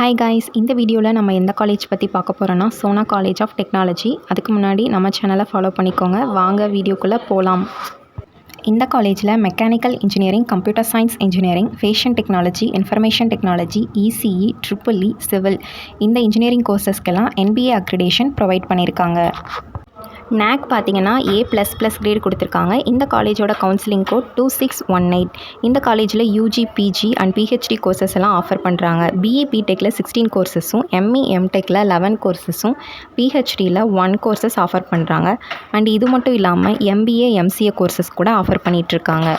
Hi guys, இந்த வீடியோவில் நம்ம எந்த காலேஜ் பற்றி பார்க்க போகிறோன்னா சோனா காலேஜ் ஆஃப் டெக்னாலஜி. அதுக்கு முன்னாடி நம்ம சேனலை ஃபாலோ பண்ணிக்கோங்க. வாங்க வீடியோக்குள்ளே போகலாம். இந்த காலேஜில் mechanical engineering, computer science engineering, fashion technology, information technology, ECE, triple E, civil இந்த இன்ஜினியரிங் கோர்சஸ்க்கெல்லாம் என்பிஏ அக்ரிடேஷன் ப்ரொவைட் பண்ணியிருக்காங்க. நேக் பார்த்தீங்கன்னா A++ கிரேட் கொடுத்துருக்காங்க. இந்த காலேஜோட கவுன்சிலிங் கோட் 2618. இந்த காலேஜில் UG, PG and PhD courses எல்லாம் ஆஃபர் பண்ணுறாங்க. பிஇ பிடெக்கில் 16 கோர்சஸும், எம்இ எம்டெக்கில் 11 கோர்சஸும், பிஹெச்டியில் 1 கோர்சஸ் ஆஃபர் பண்ணுறாங்க. அண்ட் இது மட்டும் இல்லாமல் எம்பிஏ, எம்சிஏ கோர்சஸ் கூட ஆஃபர் பண்ணிகிட்ருக்காங்க.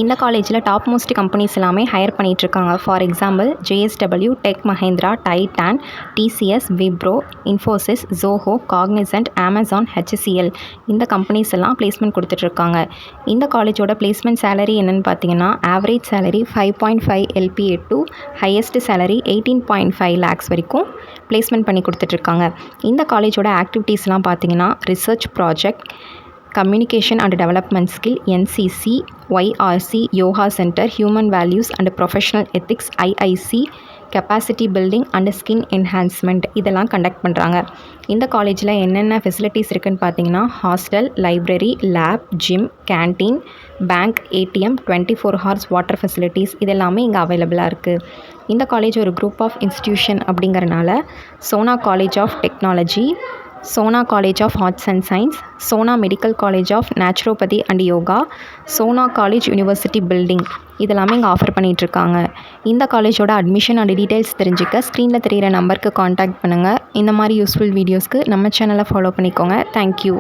இந்த காலேஜில் டாப் மோஸ்ட் கம்பெனிஸ் எல்லாமே ஹையர் பண்ணிகிட்ருக்காங்க. For example JSW, tech Mahindra, Titan, TCS, Wipro, Infosys, Zoho, Cognizant, Amazon, HCL இந்த கம்பெனிஸ் எல்லாம் பிளேஸ்மெண்ட் கொடுத்துட்ருக்காங்க. இந்த காலேஜோட பிளேஸ்மெண்ட் சேலரி என்னென்னு பார்த்தீங்கன்னா average salary 5.5 LPA to highest salary 18.5 lakhs வரைக்கும் பிளேஸ்மெண்ட் பண்ணி கொடுத்துட்ருக்காங்க. இந்த காலேஜோட ஆக்டிவிட்டீஸ்லாம் பார்த்தீங்கன்னா research project, communication and development skill, NCC, YRC, yoga centre, human values and professional ethics, IIC, capacity building and skin enhancement இதெல்லாம் கண்டக்ட் பண்ணுறாங்க. இந்த காலேஜில் என்னென்ன ஃபெசிலிட்டிஸ் இருக்குதுன்னு பார்த்தீங்கன்னா hostel, library, lab, gym, canteen, bank, ATM, 24 hours water facilities இதெல்லாமே இங்கே அவைலபிளாக இருக்குது. இந்த காலேஜ் ஒரு குரூப் ஆஃப் இன்ஸ்டிடியூஷன் அப்படிங்கிறனால Sona college of technology, Sona college of arts and science, Sona medical college of naturopathy and yoga, Sona college university building இதெல்லாமே இங்கே offer பண்ணிகிட்ருக்காங்க. இந்த காலேஜோட அட்மிஷன் அண்ட் டீட்டெயில்ஸ் தெரிஞ்சுக்க ஸ்க்ரீனில் தெரிகிற நம்பருக்கு காண்டாக்ட் பண்ணுங்கள். இந்த மாதிரி யூஸ்ஃபுல் வீடியோஸ்க்கு நம்ம சேனலை ஃபாலோ பண்ணிக்கோங்க. தேங்க்யூ.